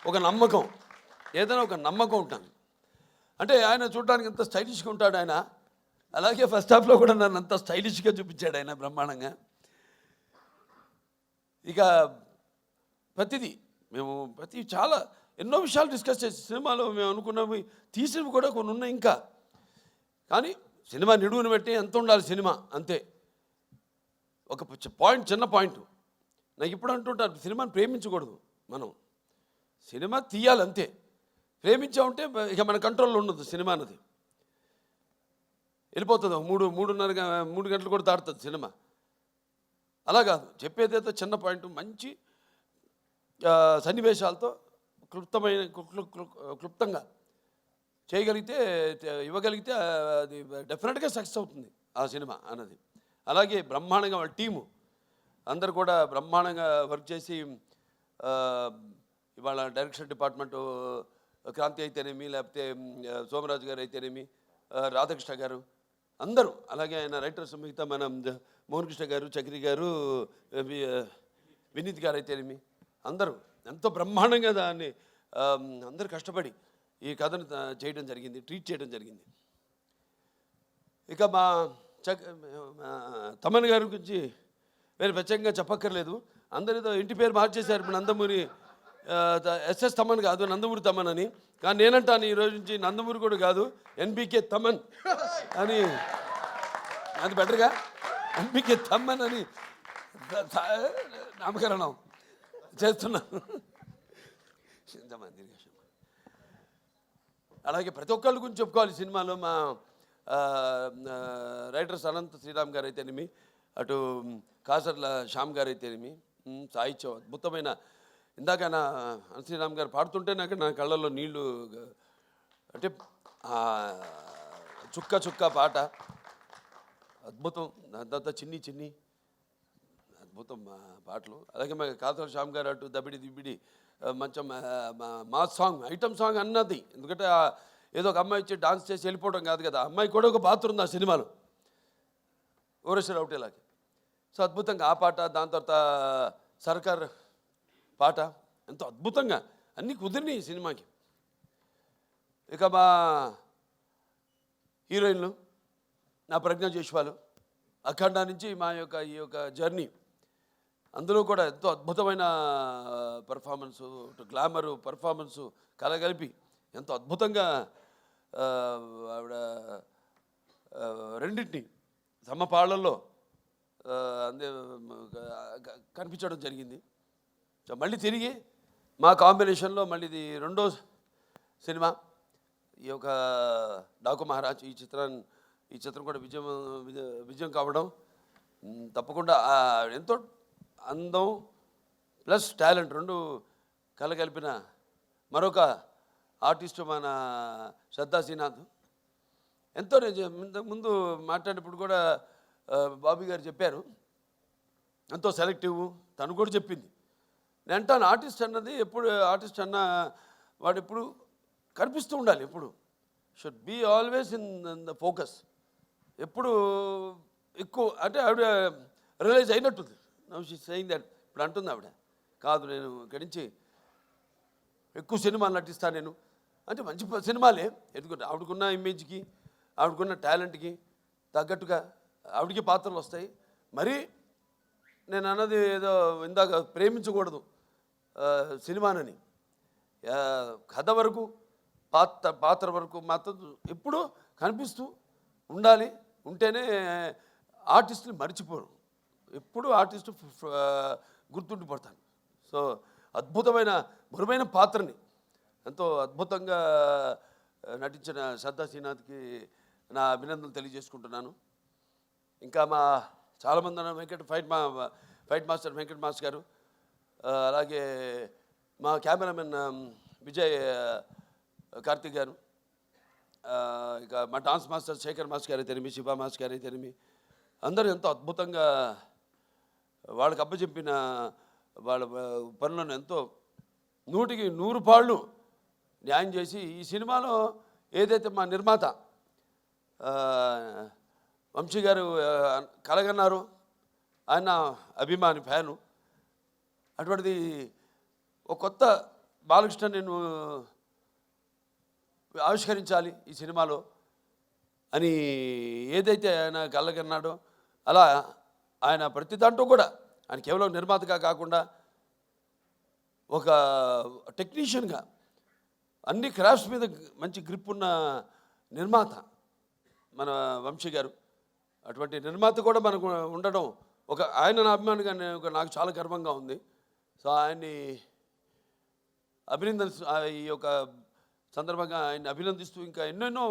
ఒక నమ్మకం, ఏదైనా ఒక నమ్మకం ఉంటాను. అంటే ఆయన చూడడానికి ఎంత స్టైలిష్గా ఉంటాడు ఆయన, అలాగే ఫస్ట్ హాఫ్లో కూడా నన్ను అంత స్టైలిష్గా చూపించాడు ఆయన బ్రహ్మాండంగా. ఇక ప్రతిదీ మేము చాలా ఎన్నో విషయాలు డిస్కస్ చేసి సినిమాలో మేము అనుకున్నవి తీసినవి కూడా కొన్ని ఉన్నాయి ఇంకా. కానీ సినిమా నిడువుని బట్టి ఎంత ఉండాలి సినిమా అంతే. ఒక పాయింట్, చిన్న పాయింట్ నాకు ఇప్పుడు అంటుంటారు, సినిమాని ప్రేమించకూడదు మనం, సినిమా తీయాలి అంతే. ప్రేమించామంటే ఇక మన కంట్రోల్లో ఉండదు సినిమా అన్నది, వెళ్ళిపోతుంది. 3 గంటలు కూడా దాటుతుంది సినిమా. అలా కాదు, చెప్పేదైతే చిన్న పాయింట్ మంచి సన్నివేశాలతో క్లుప్తంగా చేయగలిగితే, ఇవ్వగలిగితే అది డెఫినెట్గా సక్సెస్ అవుతుంది ఆ సినిమా అన్నది. అలాగే బ్రహ్మాండంగా వాళ్ళ టీము అందరు కూడా బ్రహ్మాండంగా వర్క్ చేసి, ఇవాళ డైరెక్షన్ డిపార్ట్మెంటు క్రాంతి అయితేనేమి, లేకపోతే సోమరాజు గారు అయితేనేమి, రాధాకృష్ణ గారు అందరూ, అలాగే ఆయన రైటర్స్ మిగతా మన మోహన్ కృష్ణ గారు, చక్రి గారు, వినీత్ గారు అయితేనేమి అందరూ ఎంతో బ్రహ్మాండంగా దాన్ని అందరూ కష్టపడి ఈ కథను చేయడం జరిగింది, ట్రీట్ చేయడం జరిగింది. ఇక మా తమన్ గారి గురించి వేరే ప్రత్యేకంగా చెప్పక్కర్లేదు. అందరితో ఇంటి పేరు మార్చేశారు. ఇప్పుడు నందమూరి ఎస్ఎస్ తమన్ కాదు, నందమూరి తమన్ అని. కానీ నేనంటాను ఈరోజు నుంచి నందమూరి కూడా కాదు, ఎన్బికే తమన్ అని, అది బెటర్గా ఎన్బికే తమన్ అని నామకరణం చేస్తున్నాను. అలాగే ప్రతి ఒక్కళ్ళ గురించి చెప్పుకోవాలి సినిమాలో. మా రైటర్స్ అనంత శ్రీరామ్ గారు అయితేనేమి, అటు కాసర్ల శ్యామ్ గారు అయితేనేమి, సాహిత్యం అద్భుతమైన. ఇందాక నా శ్రీరామ్ గారు పాడుతుంటే నా కళ్ళల్లో నీళ్లు, అంటే చుక్క చుక్క పాట అద్భుతం. దాని తర్వాత చిన్ని అద్భుతం పాటలు. అలాగే మా కాసర్ల శ్యామ్ గారు అటు దబిడి దిబిడి మంచి మాస్ సాంగ్, ఐటమ్ సాంగ్ అన్నది. ఎందుకంటే ఏదో ఒక అమ్మాయి వచ్చి డాన్స్ చేసి వెళ్ళిపోవడం కాదు కదా, అమ్మాయి కూడా ఒక పాత్ర ఉంది ఆ సినిమాలో, ఓరేశ్వర అవుటేలాగా. సో అద్భుతంగా ఆ పాట, దాని తర్వాత సర్కార్ పాట ఎంతో అద్భుతంగా అన్నీ కుదిరినాయి ఈ సినిమాకి. ఇక మా హీరోయిన్లు నా ప్రజ్ఞ జైస్వాల్, అఖండ నుంచి ఈ యొక్క జర్నీ, అందులో కూడా ఎంతో అద్భుతమైన పర్ఫార్మెన్సు, గ్లామరు పర్ఫార్మెన్సు కలగలిపి ఎంతో అద్భుతంగా ఆవిడ రెండింటిని సమపాళ్లలో అందే కనిపించడం జరిగింది. సో మళ్ళీ తిరిగి మా కాంబినేషన్లో మళ్ళీ ఇది రెండో సినిమా, ఈ యొక్క డాకు మహారాజ్. ఈ చిత్రం కూడా విజయం కావడం తప్పకుండా ఎంతో అందం ప్లస్ టాలెంట్ రెండు కలగలిపిన మరొక ఆర్టిస్టు మన శ్రద్ధా శ్రీనాథ్. ఎంతో నేను ముందు మాట్లాడినప్పుడు కూడా బాబీ గారు చెప్పారు, ఎంతో సెలెక్టివ్. తను కూడా చెప్పింది. నేను అంటాను, ఆర్టిస్ట్ అన్నది ఎప్పుడు, ఆర్టిస్ట్ అన్న వాడు ఎప్పుడు కనిపిస్తూ ఉండాలి, ఎప్పుడు should be always in the focus. ఎప్పుడు ఎక్కువ అంటే ఆవిడ రియలైజ్ అయినట్టుంది. Now she saying that. ఇప్పుడు అంటుంది ఆవిడ, కాదు నేను ఇక్కడి నుంచి ఎక్కువ సినిమాలు నటిస్తాను నేను అంటే, మంచి సినిమాలే. ఎందుకంటే ఆవిడకున్న ఇమేజ్కి, ఆవిడకున్న టాలెంట్కి తగ్గట్టుగా ఆవిడకి పాత్రలు వస్తాయి. మరి నేను అన్నది ఏదో ఇందాక ప్రేమించకూడదు సినిమానని, కథ వరకు పాత్ర వరకు మాత్రం ఎప్పుడూ కనిపిస్తూ ఉండాలి. ఉంటేనే ఆర్టిస్టుని మర్చిపోరు, ఎప్పుడు ఆర్టిస్టు గుర్తుండిపోతాను. సో అద్భుతమైన బరువైన పాత్రని ఎంతో అద్భుతంగా నటించిన శ్రద్ధా శ్రీనాథ్కి నా అభినందనలు తెలియజేసుకుంటున్నాను. ఇంకా మా చాలామంది ఫైట్ మాస్టర్ వెంకట్ మాస్టర్ గారు, అలాగే మా కెమెరామెన్ విజయ్ కార్తిక్ గారు, ఇక మా డాన్స్ మాస్టర్ శేఖర్ మాస్టర్ గారు అయితేనేమి, శివ మాస్టర్ గారు అయితేనేమి, అందరూ ఎంతో అద్భుతంగా వాళ్ళకి అప్పచెప్పిన వాళ్ళ పనులను ఎంతో 100కి 100 పాళ్ళు న్యాయం చేసి ఈ సినిమాలో ఏదైతే మా నిర్మాత వంశీ గారు కలగన్నారు, ఆయన అభిమాని ఫ్యాను, అటువంటిది ఒక కొత్త బాలకృష్ణ నేను ఆవిష్కరించాలి ఈ సినిమాలో అని ఏదైతే ఆయన కళ్ళకన్నాడో అలా ఆయన ప్రతి దాంట్లో కూడా ఆయన కేవలం నిర్మాతగా కాకుండా ఒక టెక్నీషియన్గా అన్ని క్రాఫ్ట్స్ మీద మంచి గ్రిప్ ఉన్న నిర్మాత మన వంశీ గారు. అటువంటి నిర్మాత కూడా మనకు ఉండడం ఒక ఆయన నా అభిమానిగా నాకు చాలా గర్వంగా ఉంది. సో ఆయన్ని ఈ యొక్క సందర్భంగా ఆయన్ని అభినందిస్తూ ఇంకా ఎన్నెన్నో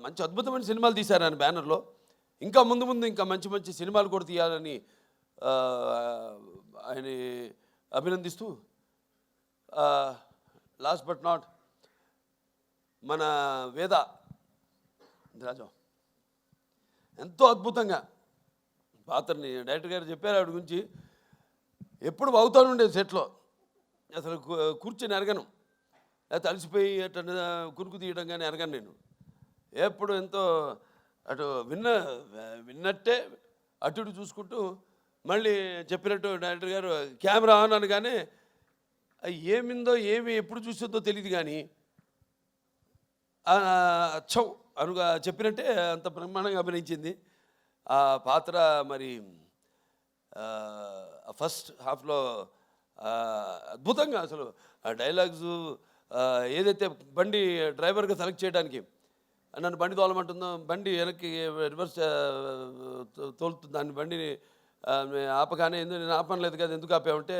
మంచి అద్భుతమైన సినిమాలు తీశారు ఆయన బ్యానర్లో. ఇంకా ముందు ముందు ఇంకా మంచి మంచి సినిమాలు కూడా తీయాలని ఆయన అభినందిస్తూ లాస్ట్ బట్ నాట్ మన వేద రాజా ఎంతో అద్భుతంగా పాత్రని డైరెక్టర్ గారు చెప్పారు. ఆవిడ గురించి ఎప్పుడు అవుతాను ఉండేది సెట్లో, అసలు కూర్చొని ఎరగను, లేకపోతే అలసిపోయి అట్లా కురుకు తీయడం కానీ ఎరగను నేను. ఎప్పుడు ఎంతో అటు విన్నట్టే అటు ఇటు చూసుకుంటూ మళ్ళీ చెప్పినట్టు డైరెక్టర్ గారు కెమెరా ఆన్ అనగానే ఏమిందో ఏమి ఎప్పుడు చూస్తుందో తెలియదు కానీ చౌ అనుగా చెప్పినట్టే అంత బ్రహ్మాండంగా అభినయించింది. ఆ పాత్ర మరి ఫస్ట్ హాఫ్లో అద్భుతంగా అసలు ఆ డైలాగ్స్ ఏదైతే బండి డ్రైవర్గా సెలెక్ట్ చేయడానికి నన్ను బండి తోలమంటుందో, బండి వెనక్కి రివర్స్ తోలుతుంది, దాన్ని బండిని ఆపగానే నేను ఆపనలేదు కదా, ఎందుకు ఆపామంటే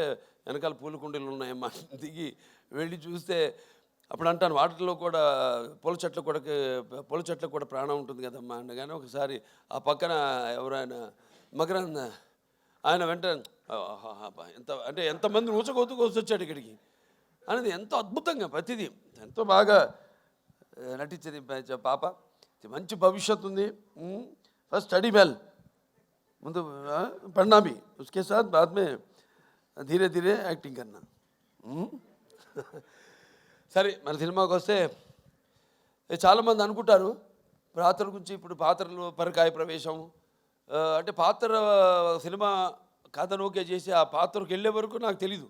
వెనకాల పూల కుండీలు ఉన్నాయమ్మా, దిగి వెళ్ళి చూస్తే అప్పుడు అంటాను వాటిలో కూడా పూల చెట్లకు కూడా ప్రాణం ఉంటుంది కదమ్మా అనగానే ఒకసారి ఆ పక్కన ఎవరైనా మకరంద ఆయన వెంటనే ఎంత అంటే ఎంతమంది వచ్చాడు ఇక్కడికి అనేది ఎంతో అద్భుతంగా ప్రతిదీ ఎంతో బాగా నటించేది పాప. మంచి భవిష్యత్తు ఉంది. ఫస్ట్ స్టడీ వెల్, ముందు पढ़ना भी, उसके साथ बाद में धीरे धीरे యాక్టింగ్ करना. సరే మన సినిమాకి వస్తే చాలామంది అనుకుంటారు పాత్రల గురించి. ఇప్పుడు పాత్రలు పరకాయ ప్రవేశం అంటే పాత్ర సినిమా కథను ఓకే చేసి ఆ పాత్రకు వెళ్ళే వరకు నాకు తెలీదు.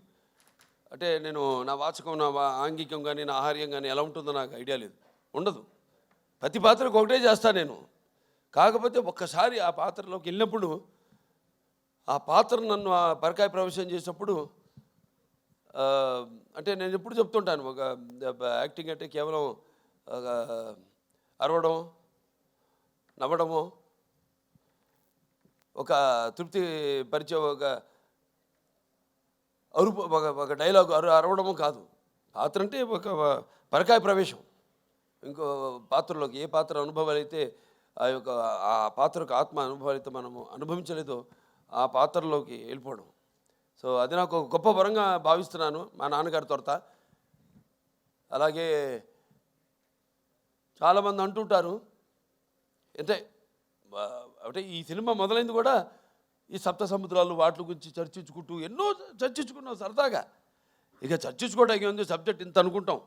అంటే నేను నా వాచకం, నా ఆంగికం కానీ, నా ఆహార్యం కానీ ఎలా ఉంటుందో నాకు ఐడియా లేదు, ఉండదు. ప్రతి పాత్రకు ఒకటే చేస్తాను నేను. కాకపోతే ఒక్కసారి ఆ పాత్రలోకి వెళ్ళినప్పుడు ఆ పాత్ర నన్ను ఆ పరకాయ ప్రవేశం చేసినప్పుడు అంటే నేను ఎప్పుడు చెప్తుంటాను, ఒక యాక్టింగ్ అంటే కేవలం అరవడం, నవ్వడము, ఒక తృప్తి పరిచే ఒక అరుపు, ఒక డైలాగ్ అరవడము కాదు. పాత్ర అంటే ఒక పరకాయ ప్రవేశం ఇంకో పాత్రలోకి. ఏ పాత్ర అనుభవాలు అయితే ఆ యొక్క ఆ పాత్రకు ఆత్మ అనుభవాలు అయితే మనము అనుభవించలేదో ఆ పాత్రలోకి వెళ్ళిపోవడం. సో అది నాకు గొప్ప వరంగా భావిస్తున్నాను మా నాన్నగారి తొరత. అలాగే చాలామంది అంటుంటారు అంటే అంటే ఈ సినిమా మొదలైంది కూడా ఈ సప్త సముద్రాలు వాటి గురించి చర్చించుకుంటూ ఎన్నో చర్చించుకున్నాం సరదాగా. ఇక చర్చించుకోవడానికి ఉంది, సబ్జెక్ట్ ఇంత అనుకుంటాం,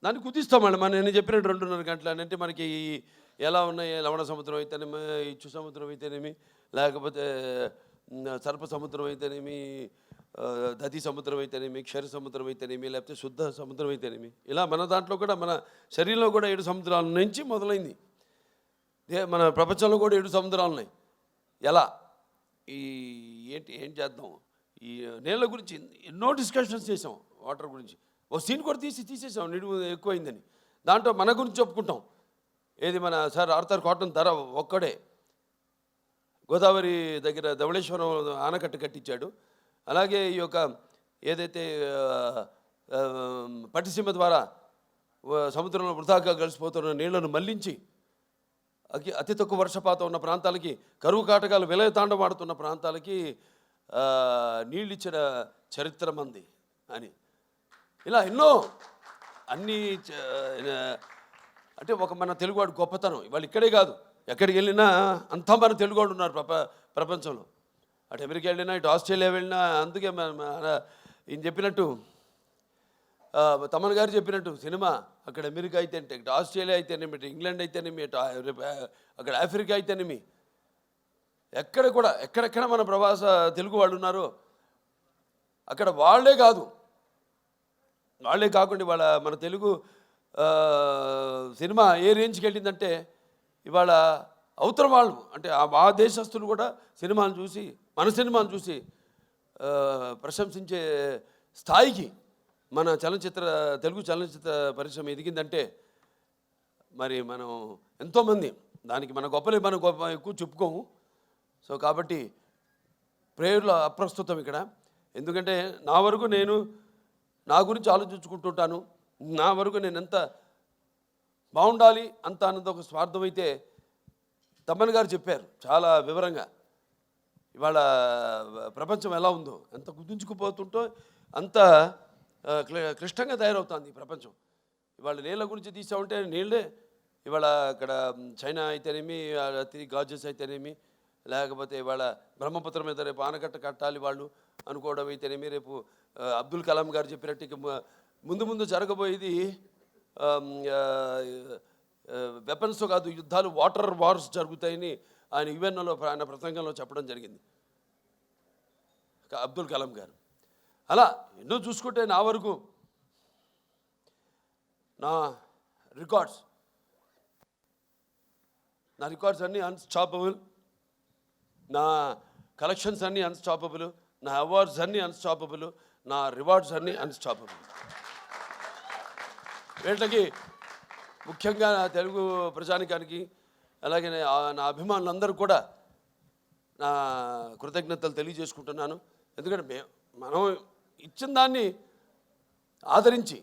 దాన్ని కుదిస్తాం మళ్ళీ. నేను చెప్పినట్టు 2.5 గంటలు అంటే మనకి ఎలా ఉన్నాయి, లవణ సముద్రం అయితేనేమి, ఇచ్చు సముద్రం అయితేనేమి, లేకపోతే సర్ప సముద్రం అయితేనేమి, దతి సముద్రం అయితేనేమి, క్షర సముద్రం అయితేనేమి, లేకపోతే శుద్ధ సముద్రం అయితేనేమి, ఇలా మన దాంట్లో కూడా మన శరీరంలో కూడా 7 సముద్రాల నుంచి మొదలైంది. మన ప్రపంచంలో కూడా 7 సముద్రాలు ఉన్నాయి. ఎలా ఏం చేద్దాం, ఈ నీళ్ళ గురించి ఎన్నో డిస్కషన్స్ చేసాం, వాటర్ గురించి. ఓ సీన్ కూడా తీసేసాం నిడువు ఎక్కువైందని. దాంట్లో మన గురించి చెప్పుకుంటాం. ఏది మన సార్ ఆర్థర్ కాటన్ ధర ఒక్కడే గోదావరి దగ్గర ధవళేశ్వరం ఆనకట్ట కట్టించాడు. అలాగే ఈ యొక్క ఏదైతే పట్టిసీమ ద్వారా సముద్రంలో వృధాగా కలిసిపోతున్న నీళ్లను మళ్లించి అతి తక్కువ వర్షపాతం ఉన్న ప్రాంతాలకి, కరువు కాటకాలు విలయతాండవాడుతున్న ప్రాంతాలకి నీళ్ళు ఇచ్చిన చరిత్ర మంది అని, ఇలా ఎన్నో అన్నీ అంటే ఒక మన తెలుగువాడు గొప్పతనం. ఇవాళ ఇక్కడే కాదు, ఎక్కడికి వెళ్ళినా అంతా మన తెలుగువాడు ఉన్నారు ప్రపంచంలో. అటు అమెరికా వెళ్ళినా, ఇటు ఆస్ట్రేలియా వెళ్ళినా. అందుకే ఈయన చెప్పినట్టు, తమన్ గారు చెప్పినట్టు, సినిమా అక్కడ అమెరికా అయితేనేమి, ఇటు ఆస్ట్రేలియా అయితేనేమి, ఇటు ఇంగ్లాండ్ అయితేనేమి, ఇటు అక్కడ ఆఫ్రికా అయితేనేమి, ఎక్కడెక్కడ మన ప్రవాస తెలుగు వాళ్ళు ఉన్నారో అక్కడ వాళ్ళే కాదు, వాళ్ళే కాకుండా ఇవాళ మన తెలుగు సినిమా ఏ రేంజ్కి వెళ్ళిందంటే ఇవాళ అవతల వాళ్ళు అంటే ఆ దేశస్తులు కూడా సినిమాను చూసి మన సినిమాను చూసి ప్రశంసించే స్థాయికి మన తెలుగు చలనచిత్ర పరిశ్రమ ఎదిగిందంటే మరి మనం ఎంతోమంది దానికి మన గొప్ప ఎక్కువ చెప్పుకోము. సో కాబట్టి ప్రేయర్లో అప్రస్తుతం ఇక్కడ. ఎందుకంటే నా వరకు నేను నా గురించి ఆలోచించుకుంటుంటాను. నా వరకు నేను ఎంత బాగుండాలి అంత అన్నది ఒక స్వార్థం అయితే తమ్మన్ గారు చెప్పారు చాలా వివరంగా. ఇవాళ ప్రపంచం ఎలా ఉందో, ఎంత కుదించుకుపోతుంటో అంత క్లిష్టంగా తయారవుతుంది ఈ ప్రపంచం. ఇవాళ నీళ్ళ గురించి తీసామంటే నీళ్ళే ఇవాళ అక్కడ చైనా అయితేనేమి, గాజెస్ అయితేనేమి, లేకపోతే ఇవాళ బ్రహ్మపుత్రం మీద రేపు ఆనకట్ట కట్టాలి వాళ్ళు అనుకోవడం అయితేనేమి, రేపు అబ్దుల్ కలాం గారు చెప్పినట్టు ముందు జరగబోయేది వెపన్స్తో కాదు, యుద్ధాలు, వాటర్ వార్స్ జరుగుతాయని ఆయన యుఎన్ఓలో ఆయన ప్రసంగంలో చెప్పడం జరిగింది అబ్దుల్ కలాం గారు. అలా ఎన్నో చూసుకుంటే నా వరకు నా రికార్డ్స్ అన్నీ అన్స్టాపబుల్, నా కలెక్షన్స్ అన్నీ అన్స్టాపబుల్, నా అవార్డ్స్ అన్నీ అన్స్టాపబుల్, నా రివార్డ్స్ అన్నీ అన్స్టాపబుల్. వీళ్ళకి ముఖ్యంగా నా తెలుగు ప్రజానికానికి అలాగే నా అభిమానులందరూ కూడా నా కృతజ్ఞతలు తెలియజేసుకుంటున్నాను. ఎందుకంటే మనం ఇచ్చిన దాన్ని ఆదరించి